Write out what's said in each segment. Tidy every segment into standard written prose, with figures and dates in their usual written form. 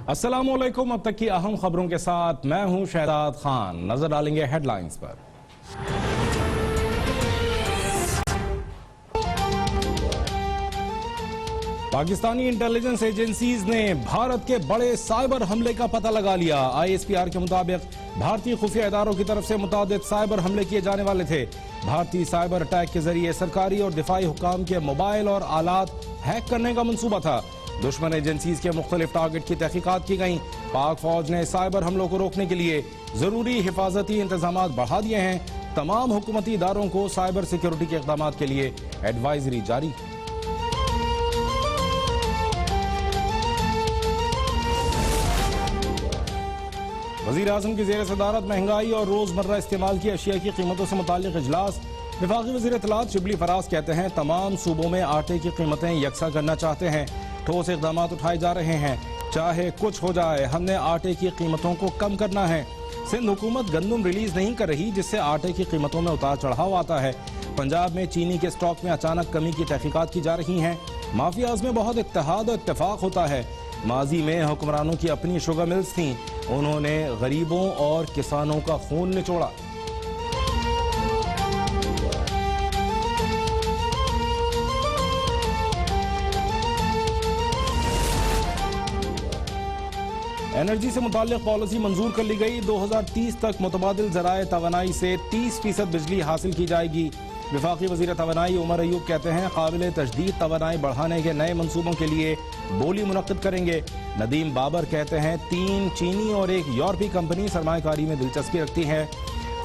अस्सलामुअलैकुम। अब तक की अहम खबरों के साथ मैं हूं शहजाद खान। नजर डालेंगे हेडलाइंस पर। पाकिस्तानी इंटेलिजेंस एजेंसीज ने भारत के बड़े साइबर हमले का पता लगा लिया। ISPR के मुताबिक भारतीय खुफिया इदारों की तरफ से मुतादिद साइबर हमले किए जाने वाले थे। भारतीय साइबर अटैक के जरिए सरकारी और दिफाई हुकाम के मोबाइल और आलात हैक करने का मंसूबा था। दुश्मन एजेंसीज के मुख्तलिफ टारगेट की तहकीकात की गई। पाक फौज ने साइबर हमलों को रोकने के लिए जरूरी हिफाजती इंतजाम बढ़ा दिए हैं। तमाम हुकूमती इदारों को साइबर सिक्योरिटी के इक़दाम के लिए एडवाइजरी जारी। वज़ीर आज़म की ज़ेर सदारत महंगाई और रोजमर्रा इस्तेमाल की अशिया की कीमतों से मुताल्लिक़ इजलास। वफाकी वज़ीर इत्तलात शिबली फराज कहते हैं तमाम सूबों में आटे की कीमतें यकसा करना चाहते हैं। ठोस इक़दाम उठाए जा रहे हैं। चाहे कुछ हो जाए, हमने आटे की कीमतों को कम करना है। सिंध हुकूमत गंदम रिलीज नहीं कर रही, जिससे आटे की कीमतों में उतार चढ़ाव आता है। पंजाब में चीनी के स्टॉक में अचानक कमी की तहकीकात की जा रही हैं। माफियाज में बहुत इत्तेहाद और इत्तेफाक होता है। माजी में हुक्मरानों की अपनी शुगर मिल्स थीं, उन्होंने गरीबों और किसानों का खून निचोड़ा। एनर्जी से मुताल्लिक़ पॉलिसी मंजूर कर ली गई। 2030 तक मुतबादिल ज़राए तवानाई से 30% बिजली हासिल की जाएगी। वफाकी वज़ीर तवानाई उमर अयूब कहते हैं काबिल तजदीद तवानाई बढ़ाने के नए मंसूबों के लिए बोली मुनक्किद करेंगे। नदीम बाबर कहते हैं 3 चीनी और 1 यूरोपीय कंपनी सरमायाकारी में दिलचस्पी रखती है।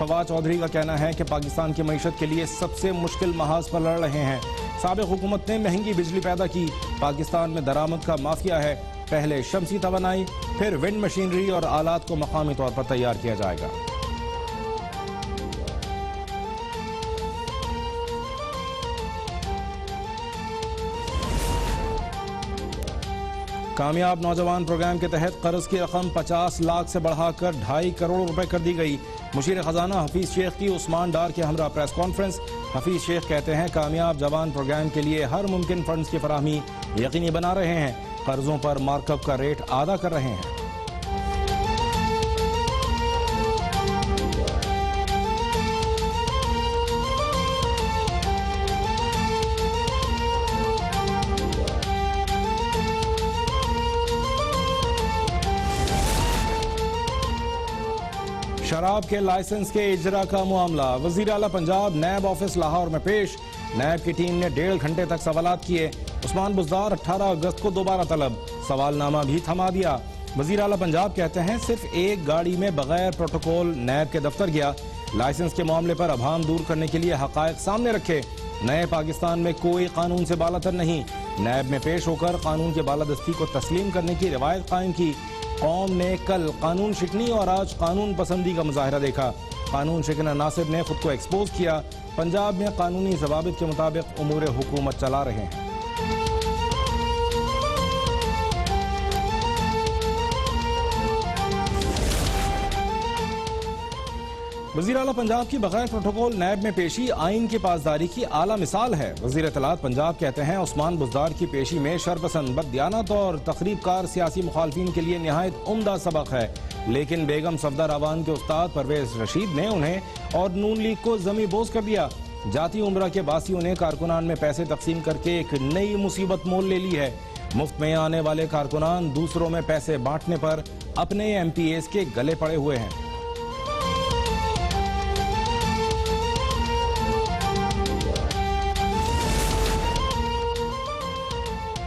फवाद चौधरी का कहना है कि पाकिस्तान की मईशत के लिए सबसे मुश्किल महाज पर लड़ रहे हैं। साबिक़ हुकूमत ने महंगी बिजली पैदा की। पाकिस्तान में दरामद का माफिया है। पहले शमसी तवानाई, फिर विंड मशीनरी और आलात को मकामी तौर पर तैयार किया जाएगा। कामयाब नौजवान प्रोग्राम के तहत कर्ज की रकम 50 लाख से बढ़ाकर 2.5 करोड़ रुपए कर दी गई। मुशीर खजाना हफीज शेख की उस्मान डार के हमरा प्रेस कॉन्फ्रेंस। हफीज शेख कहते हैं कामयाब जवान प्रोग्राम के लिए हर मुमकिन फंड्स की फराहमी यकीनी बना रहे हैं। कर्जों पर मार्कअप का रेट आदा कर रहे हैं। शराब के लाइसेंस के इजरा का मामला। वजीर आला पंजाब नैब ऑफिस लाहौर में पेश। नैब की टीम ने 1.5 घंटे तक सवालात किए। उस्मान बुज़दार 18 अगस्त को दोबारा तलब। सवालनामा भी थमा दिया। वजीर आला पंजाब कहते हैं सिर्फ एक गाड़ी में बगैर प्रोटोकॉल नैब के दफ्तर गया। लाइसेंस के मामले पर अभाम दूर करने के लिए हकायक सामने रखे। नए पाकिस्तान में कोई कानून से बालातर नहीं। नैब में पेश होकर कानून की बालादस्ती को तस्लीम करने की रिवायत कायम की। कौम ने कल कानून शिकनी और आज कानून पसंदी का मुजाहरा देखा। कानून शिकना नासिर ने खुद को एक्सपोज किया। पंजाब में कानूनी ज़वाबित के मुताबिक उमूर हुकूमत चला रहे हैं। वज़ीर आला पंजाब की बगैर प्रोटोकॉल नैब में पेशी आइन की पासदारी की आला मिसाल है। वज़ीर इत्तलात पंजाब कहते हैं उस्मान बुज़दार की पेशी में शरपसंद, बददियानत और तकरीबकार सियासी मुखालफिन के लिए निहायत उम्दा सबक है। लेकिन बेगम सफदर अवान के उस्ताद परवेज रशीद ने उन्हें और नून लीग को जमी बोझ कर दिया। जाती उम्रा के बासियों ने कारकुनान में पैसे तकसीम करके एक नई मुसीबत मोल ले ली है। मुफ्त में आने वाले कारकुनान दूसरों में पैसे बांटने पर अपने MPAs के गले पड़े हुए हैं।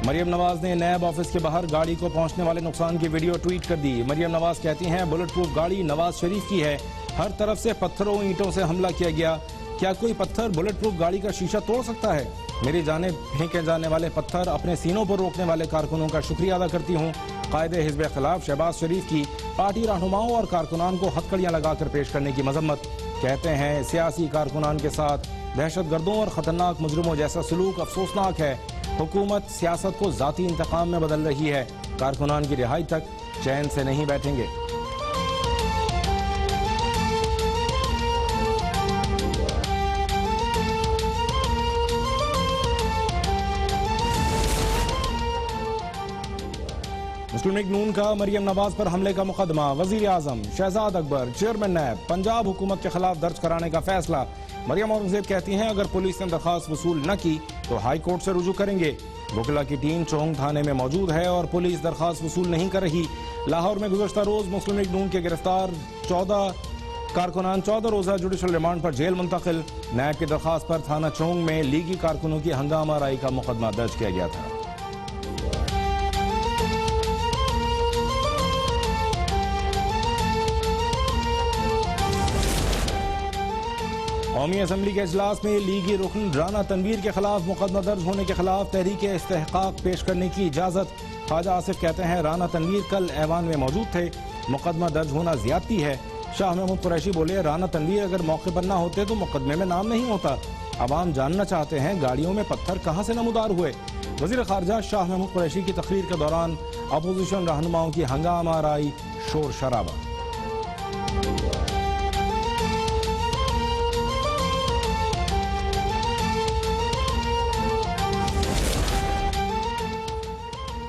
मरियम नवाज ने नैब ऑफिस के बाहर गाड़ी को पहुंचने वाले नुकसान की वीडियो ट्वीट कर दी। मरियम नवाज कहती हैं बुलेट प्रूफ गाड़ी नवाज शरीफ की है। हर तरफ से पत्थरों ईंटों से हमला किया गया। क्या कोई पत्थर बुलेट प्रूफ गाड़ी का शीशा तोड़ सकता है? मेरी जानिब फेंके जाने वाले पत्थर अपने सीनों पर रोकने वाले कारकुनों का शुक्रिया अदा करती हूँ। कायदे हिज़्ब खिलाफ शहबाज शरीफ की पार्टी रहनुमाओं और कारकुनान को हथकड़ियाँ लगाकर पेश करने की मजम्मत। कहते हैं सियासी कारकुनान के साथ दहशतगर्दों और खतरनाक मुजरिमों जैसा सलूक अफसोसनाक है। हुकूमत सियासत को जाती इंतकाम में बदल रही है। कारकुनान की रिहाई तक चैन से नहीं बैठेंगे। मुस्लिम लीग नून का मरियम नवाज पर हमले का मुकदमा, वजीर आजम शहजाद अकबर चेयरमैन नैब पंजाब हुकूमत के खिलाफ दर्ज कराने का फैसला। मरियम औरंगजेब कहती हैं अगर पुलिस ने दरखास्त वसूल न की तो हाई कोर्ट से रुजू करेंगे। वकीला की टीम चौंग थाने में मौजूद है और पुलिस दरखास्त वसूल नहीं कर रही। लाहौर में गुज़श्ता रोज मुस्लिम लीग नून के गिरफ्तार 14 कारकुनान 14 रोजा जुडिशल रिमांड पर जेल मुंतकिल। नैब की दरखास्त पर थाना चौंग में लीगी कारकुनों की हंगामा राई का मुकदमा दर्ज किया गया था। कौमी असम्बली के इजलास में लीगी रुकन राना तनवीर के खिलाफ मुकदमा दर्ज होने के खिलाफ तहरीक इस्तेहकाक पेश करने की इजाजत। ख्वाजा आसिफ कहते हैं राना तनवीर कल ऐवान में मौजूद थे, मुकदमा दर्ज होना ज्यादती है। शाह महमूद कुरैशी बोले राना तनवीर अगर मौके पर ना होते तो मुकदमे में नाम नहीं होता। अवाम जानना चाहते हैं गाड़ियों में पत्थर कहां से नमूदार हुए। वजीर खारजा शाह महमूद कुरैशी की तकरीर के दौरान अपोजिशन रहनुमाओं की हंगामा राई शोर शराबा।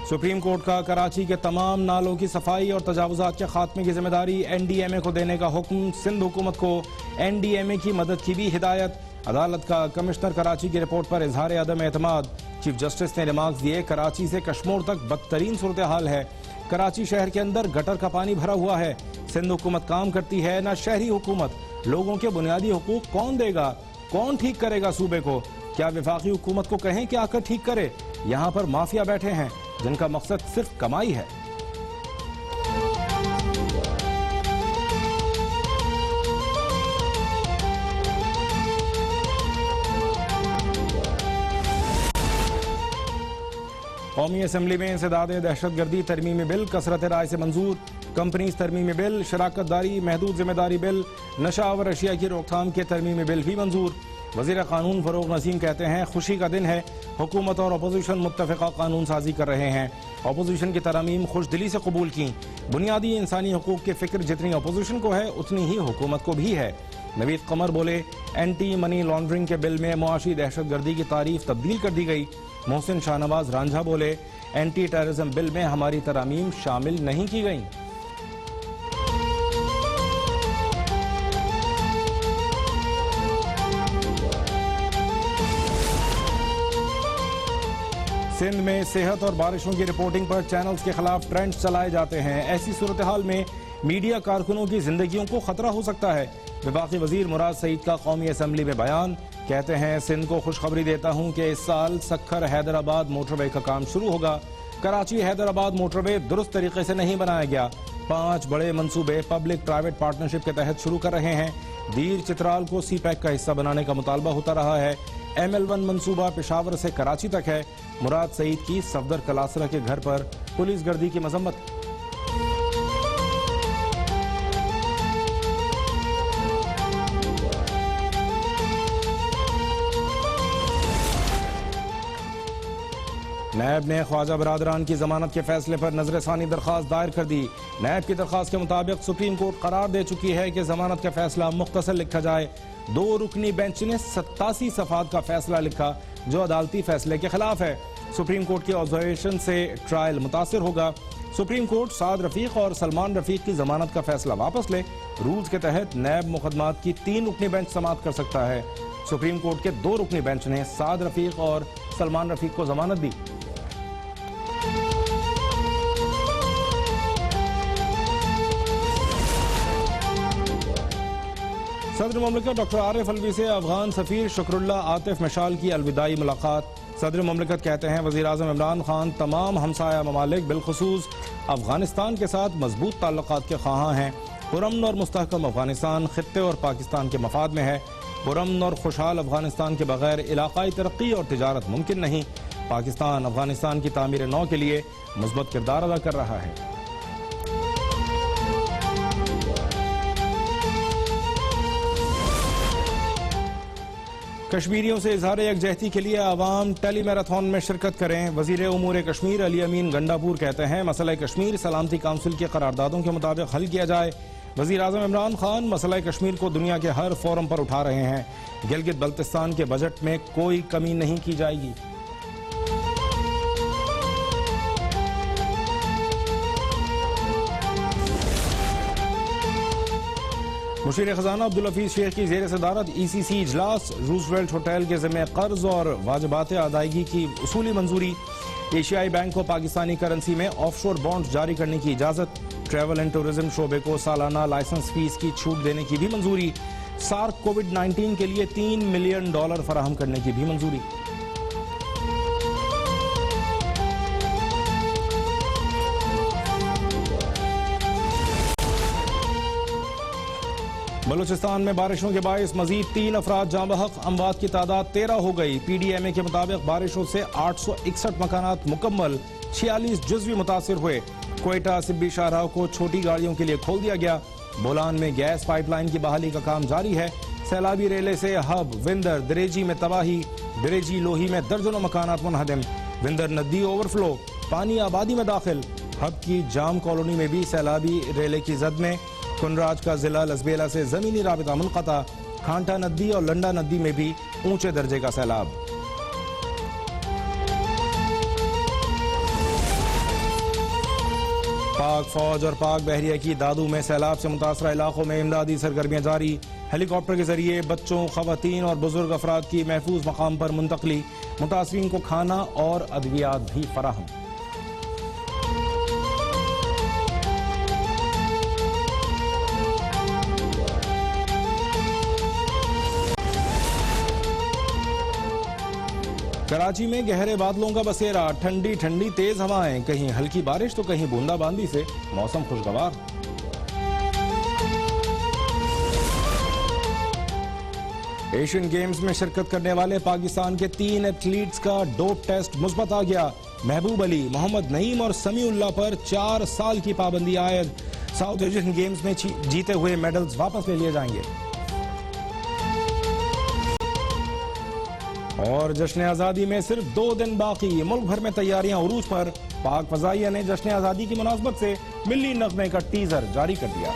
सुप्रीम कोर्ट का कराची के तमाम नालों की सफाई और तजावुजात के खात्मे की जिम्मेदारी एनडीएमए को देने का हुक्म। सिंध हुकूमत को एनडीएमए की मदद की भी हिदायत। अदालत का कमिश्नर कराची की रिपोर्ट पर इजहार अदम एतमाद। चीफ जस्टिस ने रिमार्क्स दिए कराची से कश्मीर तक बदतरीन सूरत हाल है। कराची शहर के अंदर गटर का पानी भरा हुआ है। सिंध हुकूमत काम करती है न शहरी हुकूमत। लोगों के बुनियादी हुकूक कौन देगा, कौन ठीक करेगा सूबे को? क्या वफाकी हुकूमत को कहें कि आकर ठीक करे? यहाँ पर माफिया बैठे हैं जिनका मकसद सिर्फ कमाई है। कौमी असम्बली में इंसदाद दहशतगर्दी तरमीमी बिल कसरत राय से मंजूर। कंपनीज तरमीमी बिल, शराकतदारी महदूद जिम्मेदारी बिल, नशा व अशिया की रोकथाम के तरमीमी बिल भी मंजूर। वजीर कानून फरोग नसीम कहते हैं खुशी का दिन है, हुकूमत और अपोजिशन मुत्तफ़िक़ा कानून साजी कर रहे हैं। अपोजिशन की तरमीम खुश दिली से कबूल की। बुनियादी इंसानी हुकूक की फिक्र जितनी अपोजिशन को है उतनी ही हुकूमत को भी है। नवीद कमर बोले एंटी मनी लॉन्ड्रिंग के बिल में मुआशी दहशतगर्दी की तारीफ तब्दील कर दी गई। मोहसिन शाहनवाज रांझा बोले एंटी टेररिज्म बिल में हमारी तरमीम शामिल नहीं की गई। सिंध में सेहत और बारिशों की रिपोर्टिंग पर चैनल्स के खिलाफ ट्रेंड्स चलाए जाते हैं। ऐसी सूरत हाल में मीडिया कारकुनों की जिंदगियों को खतरा हो सकता है। वफाकी वजीर मुराद सईद का कौमी असम्बली में बयान। कहते हैं सिंध को खुशखबरी देता हूं कि इस साल सक्खर हैदराबाद मोटरवे का काम शुरू होगा। कराची हैदराबाद मोटरवे दुरुस्त तरीके से नहीं बनाया गया। 5 बड़े मंसूबे पब्लिक प्राइवेट पार्टनरशिप के तहत शुरू कर रहे हैं। दीर चित्राल को सी पैक का हिस्सा बनाने का मुतालबा होता रहा है। ML1 मंसूबा पेशावर से कराची तक है। मुराद सईद की सफदर कलासरा के घर पर पुलिस गर्दी की मजम्मत। नैब ने ख्वाजा बरादरान की जमानत के फैसले पर नजरसानी दरखास्त दायर कर दी। नैब की दरखास्त के मुताबिक सुप्रीम कोर्ट करार दे चुकी है कि जमानत का फैसला मुख्तसर लिखा जाए। 2 रुकनी बेंच ने 87 सफात का फैसला लिखा जो अदालती फैसले के खिलाफ है। सुप्रीम कोर्ट की ऑब्जर्वेशन से ट्रायल मुतासिर होगा। सुप्रीम कोर्ट साद रफीक और सलमान रफीक की जमानत का फैसला वापस ले। रूल्स के तहत नैब मुकदमात की 3 रुकनी बेंच समाअत कर सकता है। सुप्रीम कोर्ट के 2 रुकनी बेंच ने साद रफीक और सलमान रफीक को जमानत दी। सदर मुमलिकत डॉक्टर आरिफ अलवी से अफगान सफीर शुक्रुल्ला आतिफ मशाल की अलविदाई मुलाकात। सदर मुमलिकत कहते हैं वज़ीर आज़म इमरान खान तमाम हमसाया ममालिक बिलखुसूस अफगानिस्तान के साथ मजबूत ताल्लुकात के ख्वाहां हैं। पुरअमन और मुस्तहकम अफगानिस्तान खित्ते और पाकिस्तान के मफाद में है। पुरअमन और खुशहाल अफगानिस्तान के बगैर इलाकाई तरक्की और तिजारत मुमकिन नहीं। पाकिस्तान अफगानिस्तान की तामीर नौ के लिए मुस्बत किरदार अदा कर रहा है। कश्मीरियों से इजहार यकजहती के लिए आवाम टेली मैराथन में शिरकत करें। वजीर उमूर कश्मीर अली अमीन गंडापुर कहते हैं मसला कश्मीर सलामती काउंसिल के करारदादों के मुताबिक हल किया जाए। वजीर आज़म इमरान खान मसला कश्मीर को दुनिया के हर फोरम पर उठा रहे हैं। गिलगित बल्तिस्तान के बजट में कोई कमी नहीं की जाएगी। मुशीर खजाना अब्दुल हफीज शेख की जेर सदारत ECC इजलास, रूजवेल्ट होटल के ज़िम्मे कर्ज और वाजिबात अदायगी की उसूली मंजूरी। एशियाई बैंक को पाकिस्तानी करेंसी में ऑफशोर बॉन्ड जारी करने की इजाजत। ट्रैवल एंड टूरिज्म शोबे को सालाना लाइसेंस फीस की छूट देने की भी मंजूरी। सार्क कोविड-19 के लिए $3 मिलियन फराहम करने की भी मंजूरी। बलूचिस्तान में बारिशों के बायस मजीद 3 अफराद जाँ बहक, अमवात की तादाद 13 हो गई। PDMA के मुताबिक बारिशों से 861 मकानात मुकम्मल, 46 जुज़वी मुतासिर हुए। क्वेटा सिब्बी शाहराह को छोटी गाड़ियों के लिए खोल दिया गया। बोलान में गैस पाइपलाइन की बहाली का काम जारी है। सैलाबी रेले से हब विंदर दरेजी में तबाही, दरेजी लोही में दर्जनों मकानात मुनहदम। विंदर नदी ओवरफ्लो, पानी आबादी में दाखिल। हब की जाम कॉलोनी में भी सैलाबी रेले की जद में। कुनराज का जिला लसबेला से जमीनी राबिता मुनक़ता। खांटा नदी और लंडा नदी में भी ऊंचे दर्जे का सैलाब। पाक फौज और पाक बहरिया की दादू में सैलाब से मुतासरा इलाकों में इमदादी सरगर्मियां जारी। हेलीकॉप्टर के जरिए बच्चों, खवातीन और बुजुर्ग अफराद की महफूज मकाम पर मुंतकली। मुतासरीन को खाना और अद्वियात भी फराहम। कराची में गहरे बादलों का बसेरा, ठंडी ठंडी तेज हवाएं, कहीं हल्की बारिश तो कहीं बूंदाबांदी से मौसम खुशगवार। एशियन गेम्स में शिरकत करने वाले पाकिस्तान के 3 एथलीट्स का डोप टेस्ट मुस्बत आ गया। महबूब अली, मोहम्मद नईम और समीउल्लाह पर 4 साल की पाबंदी आयद। साउथ एशियन गेम्स में जीते हुए मेडल्स वापस ले लिए जाएंगे। और जश्न आज़ादी में सिर्फ 2 दिन बाकी, मुल्क भर में तैयारियां उरूज पर। पाक फजाइया ने जश्न आज़ादी की मुनासबत से मिल्ली नगमे का टीजर जारी कर दिया।